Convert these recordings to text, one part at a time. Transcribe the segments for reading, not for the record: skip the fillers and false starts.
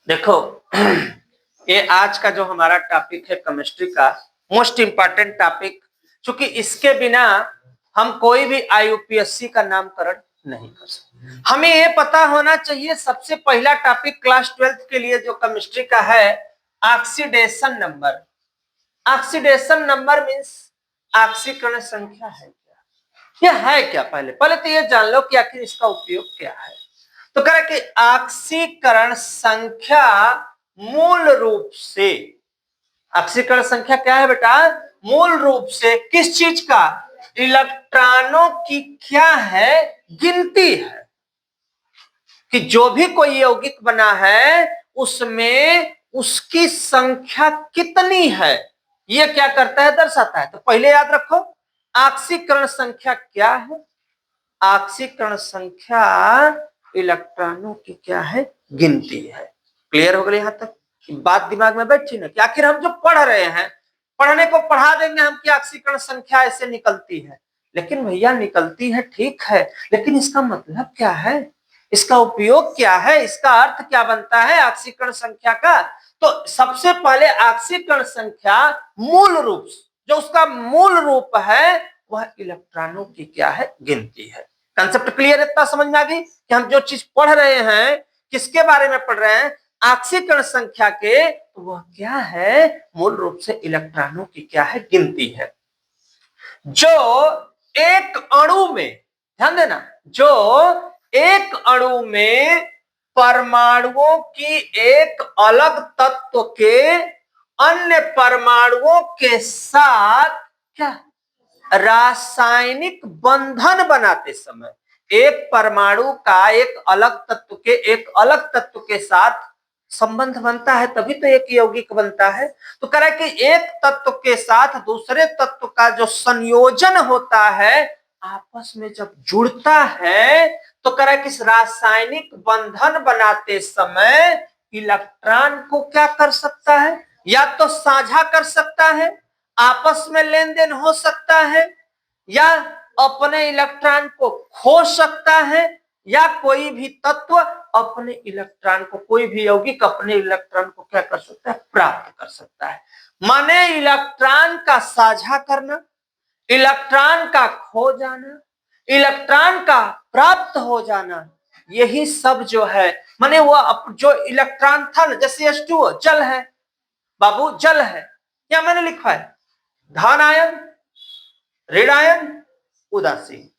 देखो ये आज का जो हमारा टॉपिक है केमिस्ट्री का मोस्ट इंपॉर्टेंट टॉपिक, क्योंकि इसके बिना हम कोई भी आईयूपीएससी का नामकरण नहीं कर सकते। हमें ये पता होना चाहिए सबसे पहला टॉपिक क्लास 12th के लिए जो केमिस्ट्री का है, oxidation number. Oxidation number means ऑक्सीकरण संख्या है क्या, यह है क्या? पहले पहले तो ये जान लो कि आखिर इसका उपयोग क्या है। तो कह रहे कि ऑक्सीकरण संख्या मूल रूप से, ऑक्सीकरण संख्या क्या है बेटा? मूल रूप से किस चीज का? इलेक्ट्रॉनों की क्या है? गिनती है कि जो भी कोई यौगिक बना है उसमें उसकी संख्या कितनी है, यह क्या करता है? दर्शाता है। तो पहले याद रखो ऑक्सीकरण संख्या क्या है? ऑक्सीकरण संख्या इलेक्ट्रॉनों की क्या है? गिनती है। क्लियर हो गया यहां तक? बात दिमाग में बैठी ना कि आखिर हम जो पढ़ रहे हैं, पढ़ने को पढ़ा देंगे हम कि ऑक्सीकरण संख्या ऐसे निकलती है, लेकिन भैया निकलती है ठीक है, लेकिन इसका मतलब क्या है? इसका उपयोग क्या है? इसका अर्थ क्या बनता है ऑक्सीकरण संख्या का? तो सबसे पहले ऑक्सीकरण संख्या मूल रूप, जो उसका मूल रूप है वह इलेक्ट्रॉनों की क्या है? गिनती है। Concept clear? इतना समझ में आ गई कि हम जो चीज पढ़ रहे हैं किसके बारे में पढ़ रहे हैं? ऑक्सीकरण संख्या के। तो वह क्या है? मूल रूप से इलेक्ट्रॉनों की क्या है? गिनती है। जो एक अणु में, ध्यान देना, जो एक अणु में परमाणुओं की एक अलग तत्व के अन्य परमाणुओं के साथ क्या रासायनिक बंधन बनाते समय, एक परमाणु का एक अलग तत्व के एक अलग तत्व के साथ संबंध बनता है तभी तो एक यौगिक बनता है। तो कह रहा है कि एक तत्व के साथ दूसरे तत्व का जो संयोजन होता है, आपस में जब जुड़ता है, तो कह रहा है कि रासायनिक बंधन बनाते समय इलेक्ट्रॉन को क्या कर सकता है? या तो साझा कर सकता है, आपस में लेन देन हो सकता है, या अपने इलेक्ट्रॉन को खो सकता है, या कोई भी तत्व अपने इलेक्ट्रॉन को, कोई भी यौगिक अपने इलेक्ट्रॉन को क्या कर सकता है? प्राप्त कर सकता है। माने इलेक्ट्रॉन का साझा करना, इलेक्ट्रॉन का खो जाना, इलेक्ट्रॉन का प्राप्त हो जाना, यही सब जो है, माने वो जो इलेक्ट्रॉन था ना, जैसे H2O जल है बाबू, जल है, क्या मैंने लिखा है? धन आयन, ऋण आयन, उदासीन।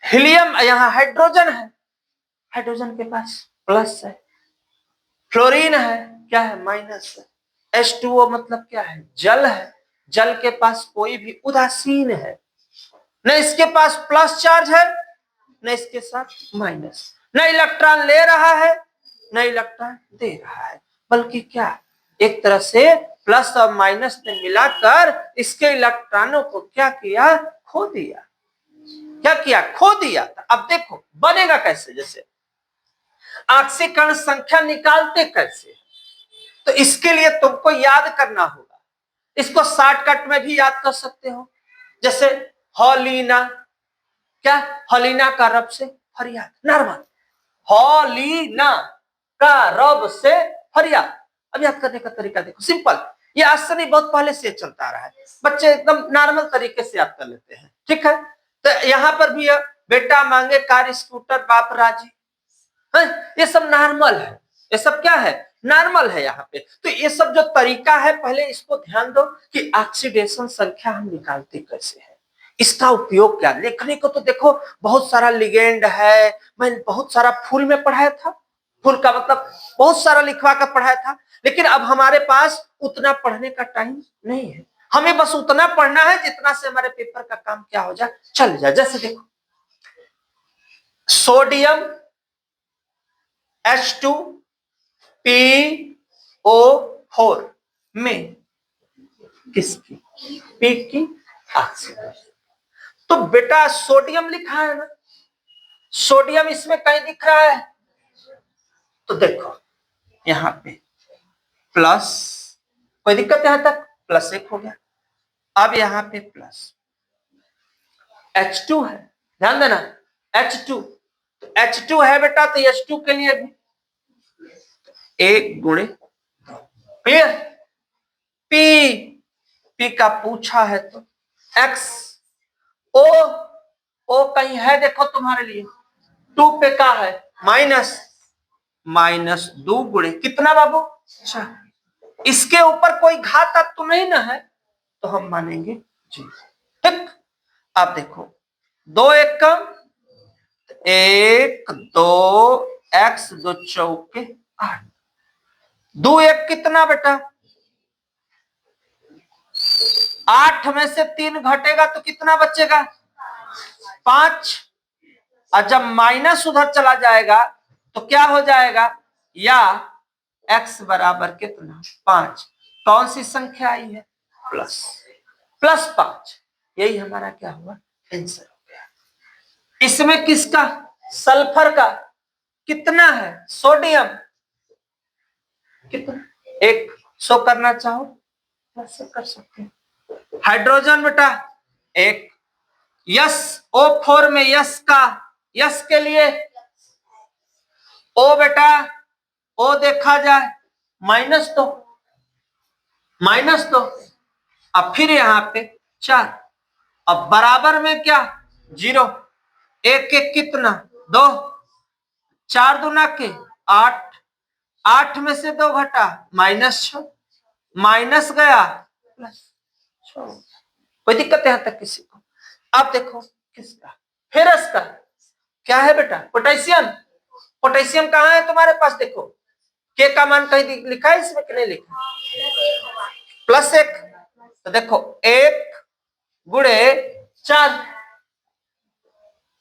हीलियम यहां हाइड्रोजन है, हाइड्रोजन के पास प्लस है। फ्लोरीन है, क्या है? माइनस है। H2O मतलब क्या है? जल है, जल के पास कोई भी उदासीन है, न इसके पास प्लस चार्ज है न इसके साथ माइनस, न इलेक्ट्रॉन ले रहा है न इलेक्ट्रॉन दे रहा है, बल्कि क्या, एक तरह से प्लस और माइनस ने मिलाकर इसके इलेक्ट्रॉनों को क्या किया? खो दिया। क्या किया? खो दिया। अब देखो बनेगा कैसे, जैसे ऑक्सीकरण संख्या निकालते कैसे, तो इसके लिए तुमको याद करना होगा। इसको शॉर्टकट में भी याद कर सकते हो, जैसे हॉलीना, क्या? हॉलीना का रब से फरियाद, नॉर्मल हॉलीना का रब से फरियाद। अब याद करने का तरीका देखो, सिंपल, ये आज से नहीं बहुत पहले से चलता रहा है, बच्चे एकदम नॉर्मल तरीके से याद कर लेते हैं, ठीक है? तो यहां पर भी बेटा मांगे कार स्कूटर बाप राजी, ये सब नॉर्मल है, ये सब क्या है? नॉर्मल है यहाँ पे। तो ये सब जो तरीका है, पहले इसको ध्यान दो कि ऑक्सीडेशन संख्या हम निकालते कैसे हैं, इसका उपयोग क्या। लिखने को तो देखो बहुत सारा लिगेंड है, मैं बहुत सारा फूल में पढ़ाया था, फूल का मतलब बहुत सारा लिखवा कर पढ़ाया था, लेकिन अब हमारे पास उतना पढ़ने का टाइम नहीं है। हमें बस उतना पढ़ना है जितना से हमारे पेपर का काम क्या हो जाए, चल जाए। जैसे देखो सोडियम H2PO4 में किसकी? पी की ऑक्सीजन। तो बेटा सोडियम लिखा है ना, सोडियम इसमें कहीं दिख रहा है? तो देखो यहां पे प्लस, कोई दिक्कत? यहां तक प्लस एक हो गया। अब यहां पे प्लस H2 है, ध्यान देना H2, तो H2 है बेटा, तो H2 के लिए भी 1 गुणे, क्लियर। पी, पी का पूछा है तो एक्स, ओ, ओ कहीं है देखो तुम्हारे लिए, 2 पे का है माइनस, माइनस 2 गुणे कितना बाबू, अच्छा। इसके ऊपर कोई घात तत्व नहीं ना है तो हम मानेंगे जी, ठीक। अब देखो 2 1 कम, 1 2 एक्स 2 चौके 8, 2 1 कितना बेटा, 8 में से 3 घटेगा तो कितना बचेगा 5, और जब माइनस उधर चला जाएगा तो क्या हो जाएगा, या x बराबर कितना 5, कौन सी संख्या आई है प्लस, प्लस 5, यही हमारा क्या हुआ आंसर हो गया। इसमें किसका, सल्फर का कितना है, सोडियम कितना, 1, सो करना चाहो प्लस कर सकते हैं। हाइड्रोजन बेटा 1, यस O4 में यस का, यस के लिए ओ बेटा, ओ देखा जाए -2, -2, अब फिर यहां पे 4, अब बराबर में क्या 0, 1 1 कितना 2, 4 दूना के 8, 8 में से 2 घटा -6, माइनस गया प्लस, कोई दिक्कत यहां तक किसी को। अब देखो किसका, फेरस का क्या है बेटा, पोटेशियम, पोटेशियम कहाँ है तुम्हारे पास, देखो के का मान कहीं लिखा है इसमें कि नहीं लिखा, +1, तो देखो 1 गुणे 4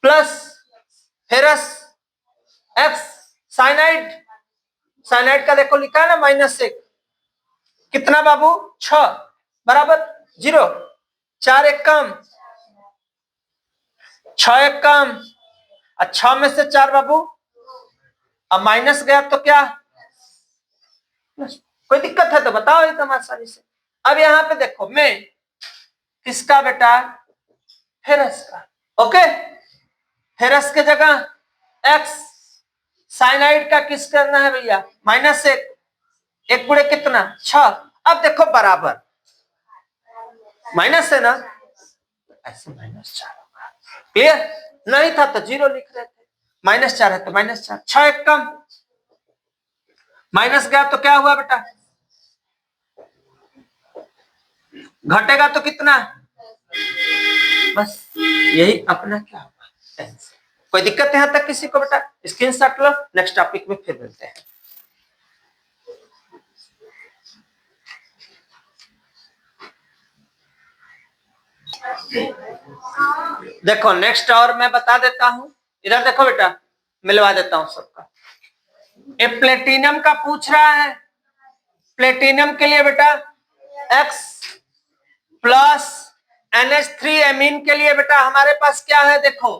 plus ferrous x, cyanide, cyanide का देखो लिखा है ना -1, कितना बाबू 6 बराबर 0, 4 1 कम, 6 1 कम, 6 में से 4 बाबू, अब माइनस गया तो क्या, कोई दिक्कत है तो बताओ एकदम आसानी से। अब यहां पे देखो मैं किसका बेटा, फेरस का, ओके, फेरस के जगह एक्स, साइनाइड का किस करना है भैया -1, 1 गुणे कितना 6, अब देखो बराबर माइनस है ना, ऐसे -4 होगा, क्लियर, नहीं था तो 0 लिख रहे थे, -4 है तो -4, 6 1 कम, माइनस गया तो क्या हुआ बेटा, घटेगा तो कितना, बस यही अपना क्या होगा आंसर। कोई दिक्कत यहां तक किसी को बेटा, स्क्रीनशॉट लो, नेक्स्ट टॉपिक में फिर मिलते हैं। देखो नेक्स्ट और मैं बता देता हूं, इधर देखो बेटा, मिलवा देता हूं सबका। ये प्लेटिनम का पूछ रहा है, प्लेटिनम के लिए बेटा X प्लस NH3 एमीन के लिए बेटा हमारे पास क्या है, देखो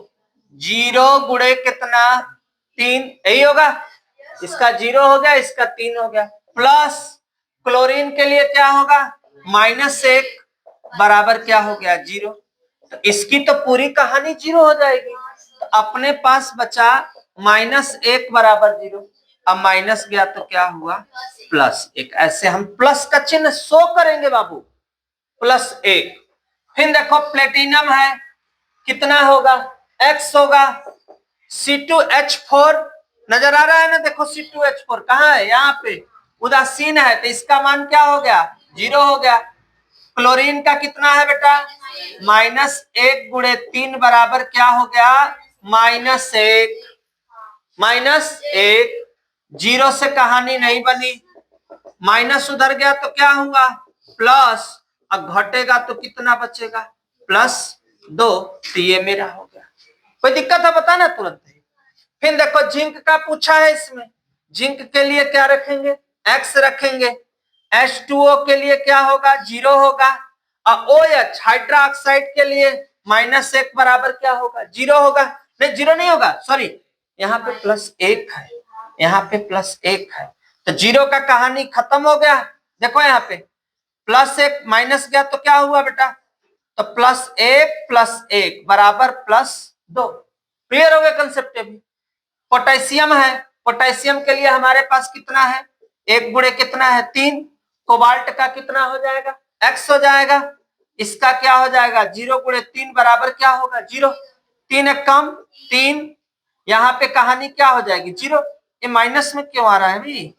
0 गुणे कितना 3, यही होगा, इसका 0 हो गया, इसका 3 हो गया, प्लस क्लोरीन के लिए क्या होगा -1 बराबर क्या हो गया 0, तो इसकी तो पूरी कहानी 0 हो जाएगी, तो अपने पास बचा -1 बराबर 0, अब माइनस गया तो क्या हुआ +1, ऐसे हम प्लस का चिन्ह शो करेंगे बाबू, +1। फिर देखो प्लेटिनम है, कितना होगा X होगा, C2H4 नजर आ रहा है ना, देखो C2H4 कहाँ है, यहाँ पे उदासीन है, तो इसका मान क्या हो गया 0 हो गया। क्लोरीन का कितना है बेटा -1 गुणे 3 बराबर क्या हो गया -1, -1, 0 से कहानी नहीं बनी, माइनस उधर गया तो क्या हुआ प्लस, अब घटेगा तो कितना बचेगा +2, तो ये मेरा हो गया। कोई दिक्कत है बताना तुरंत ही। फिर देखो जिंक का पूछा है, इसमें जिंक के लिए क्या रखेंगे X रखेंगे, H2O के लिए क्या होगा 0 होगा, और OH हाइड्रोक्साइड के लिए -1 बराबर क्या होगा 0 होगा, नहीं 0 नहीं होगा सॉरी, यहाँ पे +1 है, यहाँ पे +1 है, तो 0 का कहानी खत्म हो गया। देखो यहाँ पे +1 माइनस गया तो क्या हुआ बेटा, तो +1 बराबर +2, क्लियर हो गया कंसेप्ट। भी पोटेशियम है, पोटेशियम के लिए हमारे पास कितना है 1 गुणे कितना है 3, कोबाल्ट का कितना हो जाएगा x हो जाएगा, इसका क्या हो जाएगा 0 गुणे 3 बराबर क्या होगा 0, 3 एक कम 3, यहाँ पे कहानी क्या हो जाएगी 0। ये माइनस में क्यों आ रहा है भाई,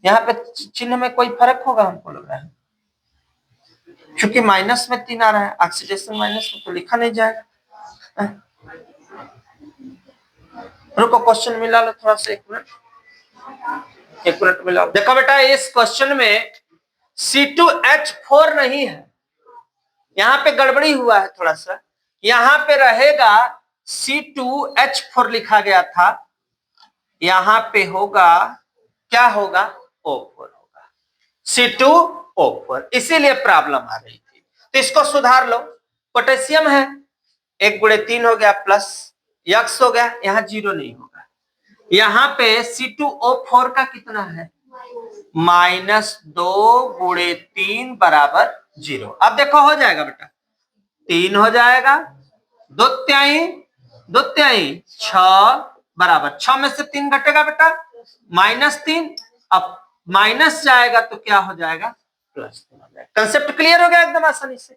यहाँ पे चिन्ह में कोई फर्क होगा हमको लग रहा है, क्योंकि माइनस में 3 आ रहा है, ऑक्सीडेशन माइनस में तो लिखा नहीं जाएगा। रुको क्वेश्चन मिला लो थोड़ा सा, 1 मिनट मिला लो। देखो बेटा इस क्वेश्चन में C2H4 नहीं है, यहाँ पे गड़बड़ी हुआ है थोड़ा सा, यहाँ पे रहेगा C2H4 लिखा गया था, यहाँ पे होगा क्या होगा O4 होगा, C2O4, इसीलिए प्रॉब्लम आ रही थी। तो इसको सुधार लो, पोटेशियम है 1 गुणे 3 हो गया प्लस x हो गया, यहाँ 0 नहीं होगा, यहाँ पे C2O4 का कितना है -2 गुणे 3 बराबर 0। अब देखो हो जाएगा बेटा, 3 हो जाएगा, 2 तिहाई 6 बराबर 6 में से 3 घटेगा बेटा -3, अब माइनस जाएगा तो क्या हो जाएगा +3 हो जाएगा। कंसेप्ट क्लियर हो गया एकदम आसानी से।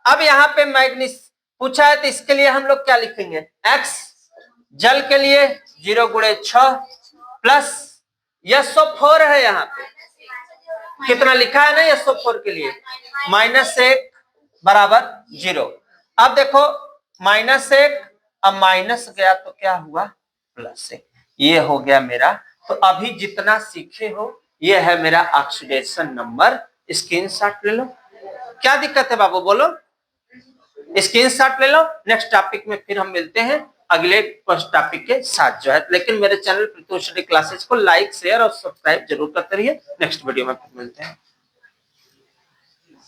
अब यहाँ पे मैग्नीस पूछा है तो इसके लिए हम लोग क्या लिखेंगे x, जल के लिए 0 गुणे 6 प्लस SO4 है, यहाँ पे कितना लिखा है ना SO4 के लिए -1 बराबर 0। अब देखो -1, अब माइनस गया तो क्या हुआ +1, ये हो गया मेरा। तो अभी जितना सीखे हो ये है मेरा ऑक्सीडेशन नंबर, स्क्रीनशॉट ले लो। क्या दिक्कत है बाबू बोलो, स्क्रीनशॉट ले लो। नेक्स्ट टॉपिक में फिर हम मिलते हैं अगले टॉपिक के साथ जो है, लेकिन मेरे चैनल प्रीतु स्टडी क्लासेस को लाइक शेयर और सब्सक्राइब जरूर करते रहिए। नेक्स्ट वीडियो में फिर मिलते हैं।